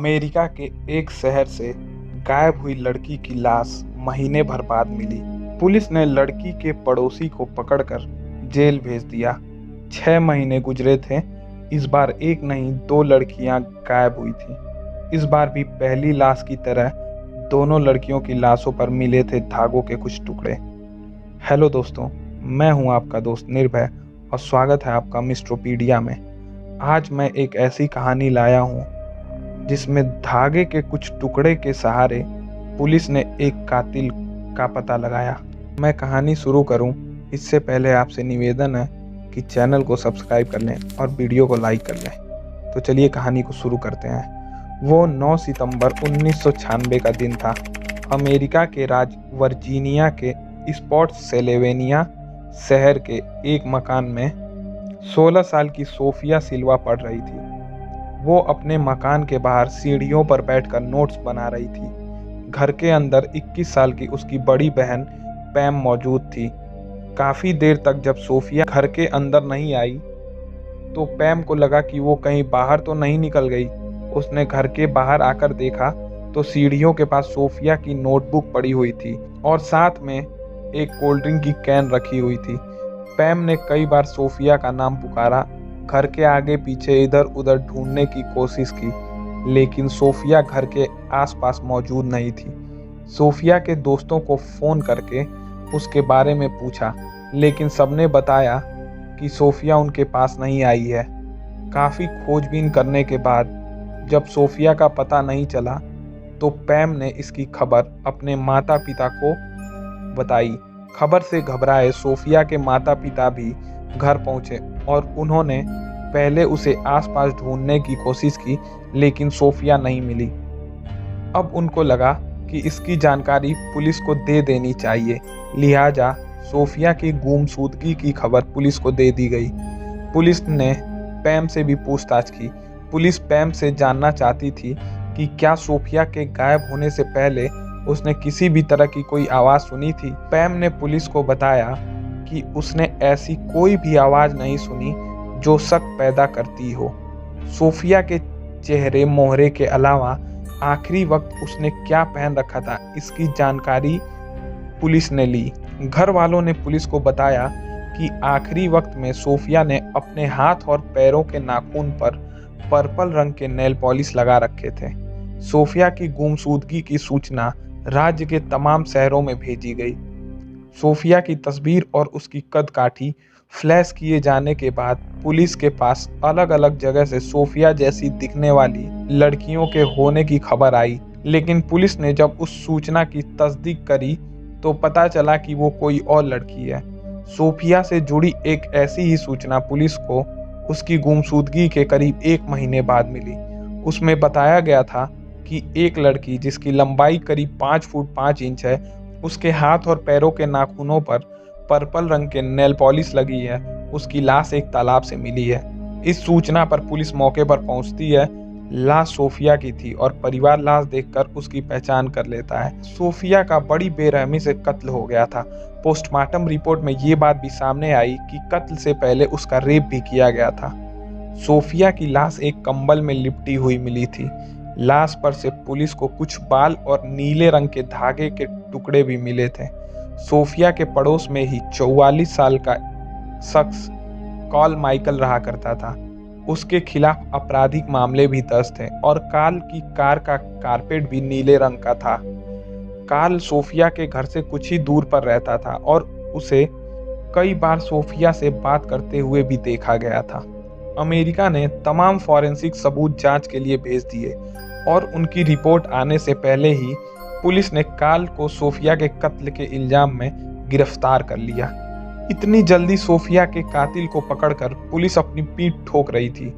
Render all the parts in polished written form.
America के एक शहर से गायब हुई लड़की की लाश महीने भर बाद मिली। पुलिस ने लड़की के पड़ोसी को पकड़कर जेल भेज दिया। 6 महीने गुजरे थे। इस बार एक नहीं 2 लड़कियां गायब हुई थी। इस बार भी पहली लाश की तरह दोनों लड़कियों की लाशों पर मिले थे धागों के कुछ टुकड़े। हेलो दोस्तों, मैं हूं आपका दोस्त निर्भय और स्वागत है आपका मिस्ट्रोपीडिया में। आज मैं एक ऐसी कहानी लाया हूं जिसमें धागे के कुछ टुकड़े के सहारे पुलिस ने एक कातिल का पता लगाया। मैं कहानी शुरू करूं इससे पहले आपसे निवेदन है कि चैनल को सब्सक्राइब कर लें और वीडियो को लाइक कर लें। तो चलिए कहानी को शुरू करते हैं। वो 9 सितंबर 1996 का दिन था। अमेरिका के राज्य वर्जीनिया के स्पॉट्सयेल्वेनिया शहर के एक मकान में 16 साल की सोफिया सिल्वा पढ़ रही थी। वो अपने मकान के बाहर सीढ़ियों पर बैठकर नोट्स बना रही थी। घर के अंदर 21 साल की उसकी बड़ी बहन पैम मौजूद थी। काफ़ी देर तक जब सोफिया घर के अंदर नहीं आई तो पैम को लगा कि वो कहीं बाहर तो नहीं निकल गई। उसने घर के बाहर आकर देखा तो सीढ़ियों के पास सोफिया की नोटबुक पड़ी हुई थी और साथ में एक कोल्ड ड्रिंक की कैन रखी हुई थी। पैम ने कई बार सोफिया का नाम पुकारा, घर के आगे पीछे इधर उधर ढूंढने की कोशिश की, लेकिन सोफिया घर के आसपास मौजूद नहीं थी। सोफिया के दोस्तों को फ़ोन करके उसके बारे में पूछा, लेकिन सबने बताया कि सोफिया उनके पास नहीं आई है। काफ़ी खोजबीन करने के बाद जब सोफिया का पता नहीं चला तो पैम ने इसकी खबर अपने माता पिता को बताई। खबर से घबराए सोफिया के माता पिता भी घर पहुंचे और उन्होंने पहले उसे आसपास ढूंढने की कोशिश की, लेकिन सोफिया नहीं मिली। अब उनको लगा कि इसकी जानकारी पुलिस को दे देनी चाहिए, लिहाजा सोफिया की गुमशुदगी की खबर पुलिस को दे दी गई। पुलिस ने पैम से भी पूछताछ की। पुलिस पैम से जानना चाहती थी कि क्या सोफिया के गायब होने से पहले उसने किसी भी तरह की कोई आवाज़ सुनी थी। पैम ने पुलिस को बताया कि उसने ऐसी कोई भी आवाज़ नहीं सुनी जो शक पैदा करती हो। सोफिया के चेहरे मोहरे के अलावा आखिरी वक्त उसने क्या पहन रखा था, इसकी जानकारी पुलिस ने ली। घर वालों ने पुलिस को बताया कि आखिरी वक्त में सोफिया ने अपने हाथ और पैरों के नाखून पर पर्पल रंग के नेल पॉलिश लगा रखे थे। सोफिया की गुमशुदगी की सूचना राज्य के तमाम शहरों में भेजी गई। सोफिया की तस्वीर और उसकी कदकाठी फ्लैश किए जाने के बाद पुलिस के पास अलग अलग जगह से सोफिया जैसी दिखने वाली लड़कियों के होने की खबर आई, लेकिन पुलिस ने जब उस सूचना की तस्दीक करी तो पता चला कि वो कोई और लड़की है। सोफिया से जुड़ी एक ऐसी ही सूचना पुलिस को उसकी गुमशुदगी के करीब 1 महीने बाद मिली। उसमें बताया गया था कि एक लड़की जिसकी लंबाई करीब 5 फुट 5 इंच है, उसके हाथ और पैरों के नाखूनों पर पर्पल रंग के नेल पॉलिश लगी है। उसकी लाश एक तालाब से मिली है। इस सूचना पर पुलिस मौके पर पहुंचती है। लाश सोफिया की थी और परिवार लाश देखकर उसकी पहचान कर लेता है। सोफिया का बड़ी बेरहमी से कत्ल हो गया था। पोस्टमार्टम रिपोर्ट में ये बात भी सामने आई कि कत्ल से पहले उसका रेप भी किया गया था। सोफिया की लाश एक कंबल में लिपटी हुई मिली थी। लाश पर से पुलिस को कुछ बाल और नीले रंग के धागे के टुकड़े भी मिले थे। सोफिया के पड़ोस में ही 44 साल का शख्स कॉल माइकल रहा करता था। उसके खिलाफ आपराधिक मामले भी दर्ज थे और काल की कार का कारपेट भी नीले रंग का था। काल सोफिया के घर से कुछ ही दूर पर रहता था और उसे कई बार सोफिया से बात करते हुए भी देखा गया था। अमेरिका ने तमाम फॉरेंसिक सबूत जांच के लिए भेज दिए और उनकी रिपोर्ट आने से पहले ही पुलिस ने काल को सोफिया के कत्ल के इल्जाम में गिरफ्तार कर लिया। इतनी जल्दी सोफिया के कातिल को पकड़कर पुलिस अपनी पीठ ठोक रही थी।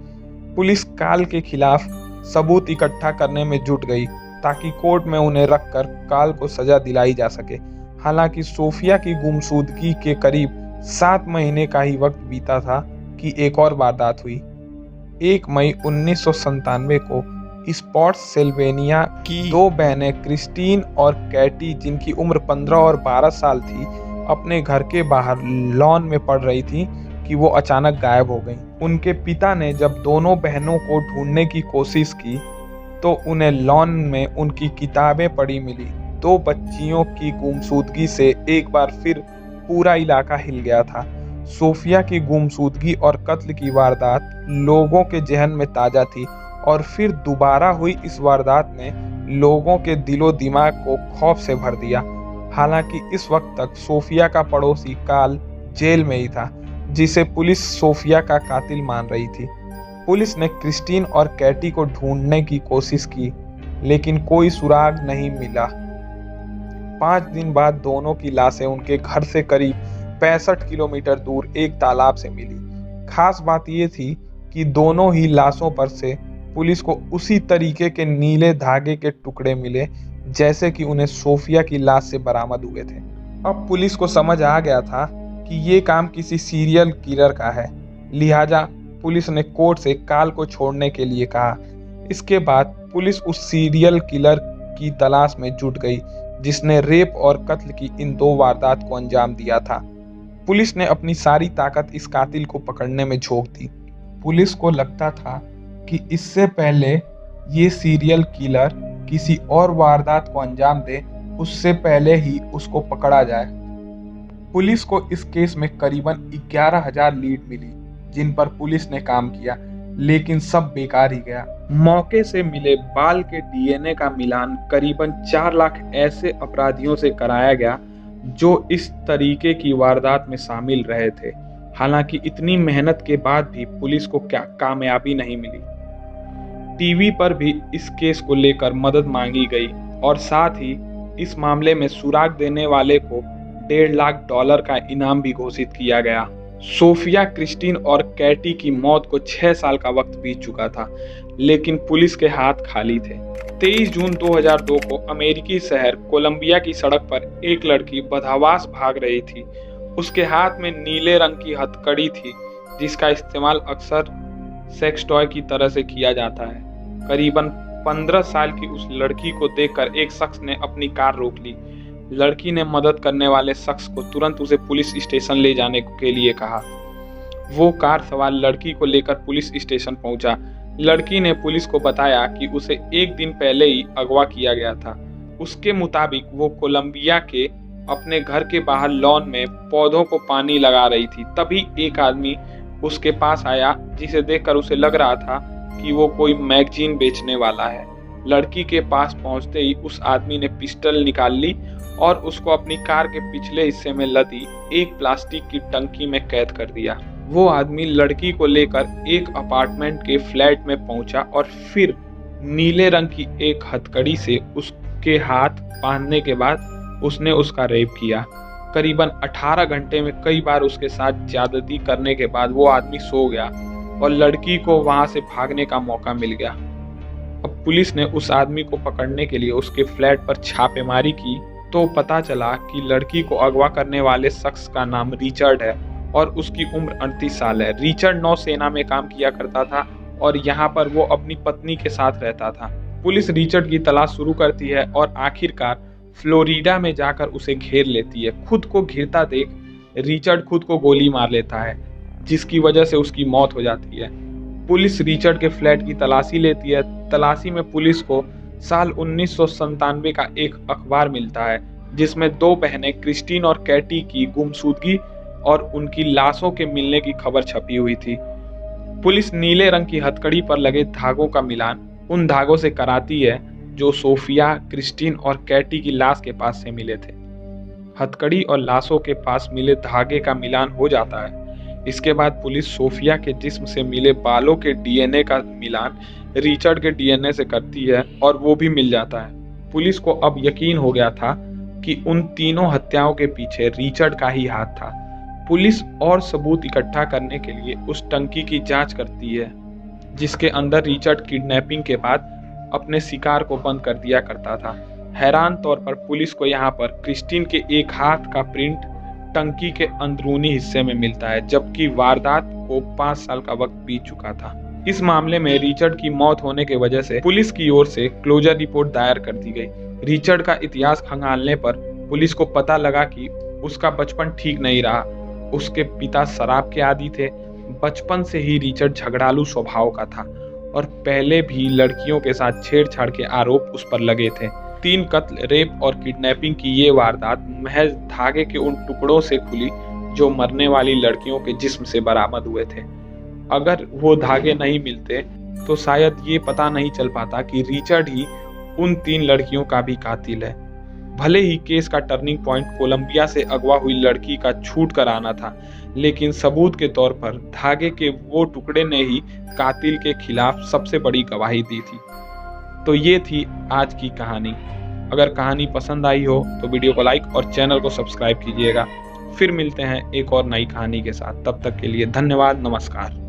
पुलिस काल के खिलाफ सबूत इकट्ठा करने में जुट गई ताकि कोर्ट में उन्हें रखकर काल को सजा दिलाई जा सके। हालांकि सोफिया की गुमशुदगी के करीब 7 महीने का ही वक्त बीता था कि एक और वारदात हुई। 1 मई 1997 को स्पॉट्सयेल्वेनिया की 2 बहनें क्रिस्टीन और कैटी, जिनकी उम्र 15 और 12 साल थी, अपने घर के बाहर लॉन में पढ़ रही थी कि वो अचानक गायब हो गईं। उनके पिता ने जब दोनों बहनों को ढूंढने की कोशिश की तो उन्हें लॉन में उनकी किताबें पड़ी मिली। 2 बच्चियों की गुमशुदगी से एक बार फिर पूरा इलाका हिल गया था। सोफिया की गुमशुदगी और कत्ल की वारदात लोगों के जहन में ताज़ा थी और फिर दोबारा हुई इस वारदात ने लोगों के दिलो दिमाग को खौफ से भर दिया। हालांकि इस वक्त तक सोफिया का पड़ोसी कार्ल जेल में ही था, जिसे पुलिस सोफिया का कातिल मान रही थी। पुलिस ने क्रिस्टीन और कैटी को ढूंढने की कोशिश की, लेकिन कोई सुराग नहीं मिला। 5 दिन बाद दोनों की लाशें उनके घर से करीब 65 किलोमीटर दूर एक तालाब से मिली। खास बात यह थी कि दोनों ही लाशों पर से पुलिस को उसी तरीके के नीले धागे के टुकड़े मिले जैसे कि उन्हें सोफिया की लाश से बरामद हुए थे। अब पुलिस को समझ आ गया था कि ये काम किसी सीरियल किलर का है, लिहाजा पुलिस ने कोर्ट से कार्ल को छोड़ने के लिए कहा। इसके बाद पुलिस उस सीरियल किलर की तलाश में जुट गई जिसने रेप और कत्ल की इन 2 वारदात को अंजाम दिया था। पुलिस ने अपनी सारी ताकत इस कातिल को पकड़ने में झोंक दी। पुलिस को लगता था कि इससे पहले ये सीरियल किलर किसी और वारदात को अंजाम दे, उससे पहले ही उसको पकड़ा जाए। पुलिस को इस केस में करीबन 11,000 लीड मिली जिन पर पुलिस ने काम किया, लेकिन सब बेकार ही गया। मौके से मिले बाल के डीएनए का मिलान करीबन 4 लाख ऐसे अपराधियों से कराया गया जो इस तरीके की वारदात में शामिल रहे थे। हालांकि इतनी मेहनत के बाद भी पुलिस को क्या कामयाबी नहीं मिली। टीवी पर भी इस केस को लेकर मदद मांगी गई और साथ ही इस मामले में सुराग देने वाले को $1.5 लाख का इनाम भी घोषित किया गया। सोफिया, क्रिस्टीन और कैटी की मौत को 6 साल का वक्त बीत चुका था, लेकिन पुलिस के हाथ खाली थे। 23 जून 2002 को अमेरिकी शहर कोलंबिया की सड़क पर एक लड़की बदहवास भाग रही थी। उसके हाथ में नीले रंग की हथकड़ी थी जिसका इस्तेमाल अक्सर सेक्स टॉय की तरह से किया जाता है। करीबन 15 साल की उस लड़की को देखकर एक शख्स ने अपनी कार रोक ली। लड़की ने मदद करने वाले शख्स को तुरंत उसे पुलिस स्टेशन ले जाने के लिए कहा। वो कार सवार लड़की को लेकर पुलिस स्टेशन पहुंचा। लड़की ने पुलिस को बताया कि उसे 1 दिन पहले ही अगवा किया गया था। उसके मुताबिक वो कोलंबिया के अपने घर के बाहर लॉन में पौधों को पानी लगा रही थी। तभी एक आदमी उसके पास आया जिसे देखकर उसे लग रहा था कि वो कोई मैगजीन बेचने वाला है। लड़की के पास पहुंचते ही उस आदमी ने पिस्टल निकाल ली और उसको अपनी कार के पिछले हिस्से में लदी एक प्लास्टिक की टंकी में कैद कर दिया। वो आदमी लड़की को लेकर एक अपार्टमेंट के फ्लैट में पहुंचा और फिर नीले रंग की एक हथकड़ी से उसके हाथ बांधने के बाद उसने उसका रेप किया। करीबन 18 घंटे में कई बार उसके साथ ज्यादती करने के बाद वो आदमी सो गया और लड़की को वहां से भागने का मौका मिल गया। अब पुलिस ने उस आदमी को पकड़ने के लिए उसके फ्लैट पर छापेमारी की तो पता चला कि लड़की को अगवा करने वाले शख्स का नाम रिचर्ड है और उसकी उम्र 38 साल है। रिचर्ड नौसेना में काम किया करता था और यहाँ पर वो अपनी पत्नी के साथ रहता था। पुलिस रिचर्ड की तलाश शुरू करती है और आखिरकार फ्लोरिडा में जाकर उसे घेर लेती है। खुद को घिरता देख रिचर्ड खुद को गोली मार लेता है, जिसकी वजह से उसकी मौत हो जाती है। पुलिस रिचर्ड के फ्लैट की तलाशी लेती है। तलाशी में पुलिस को साल 1997 का एक अखबार मिलता है जिसमें 2 बहनें क्रिस्टीन और कैटी की गुमशुदगी और उनकी लाशों के मिलने की खबर छपी हुई थी। पुलिस नीले रंग की हथकड़ी पर लगे धागों का मिलान उन धागों से कराती है जो सोफिया, क्रिस्टीन और कैटी की लाश के पास से मिले थे। हथकड़ी और लाशों के पास मिले धागे का मिलान हो जाता है। इसके बाद पुलिस सोफिया के जिस्म से मिले बालों के डीएनए का मिलान रिचर्ड के डीएनए से करती है और वो भी मिल जाता है। पुलिस को अब यकीन हो गया था कि उन तीनों हत्याओं के पीछे रिचर्ड का ही हाथ था। पुलिस और सबूत इकट्ठा करने के लिए उस टंकी की जांच करती है जिसके अंदर रिचर्ड किडनैपिंग के बाद अपने शिकार को बंद कर दिया करता था। हैरान तौर पर पुलिस को यहाँ पर क्रिस्टीन के एक हाथ का प्रिंट टंकी के अंदरूनी हिस्से में मिलता है, जबकि वारदात को 5 साल का वक्त बीत चुका था। इस मामले में रिचर्ड की मौत होने की वजह से पुलिस की ओर से क्लोजर रिपोर्ट दायर कर दी गई। रिचर्ड का इतिहास खंगालने पर पुलिस को पता लगा कि उसका बचपन ठीक नहीं रहा। उसके पिता शराब के आदी थे। बचपन से ही रिचर्ड झगड़ालू स्वभाव का था। और पहले भी लड़कियों के साथ छेड़छाड़ के आरोप उस पर लगे थे। 3 कत्ल, रेप और किडनैपिंग की ये वारदात महज धागे के उन टुकड़ों से खुली जो मरने वाली लड़कियों के जिस्म से बरामद हुए थे। अगर वो धागे नहीं मिलते तो शायद ये पता नहीं चल पाता कि रिचर्ड ही उन 3 लड़कियों का भी कातिल है। भले ही केस का टर्निंग पॉइंट कोलंबिया से अगवा हुई लड़की का छूट कर आना था, लेकिन सबूत के तौर पर धागे के वो टुकड़े ने ही कातिल के खिलाफ सबसे बड़ी गवाही दी थी। तो ये थी आज की कहानी। अगर कहानी पसंद आई हो तो वीडियो को लाइक और चैनल को सब्सक्राइब कीजिएगा। फिर मिलते हैं एक और नई कहानी के साथ। तब तक के लिए धन्यवाद, नमस्कार।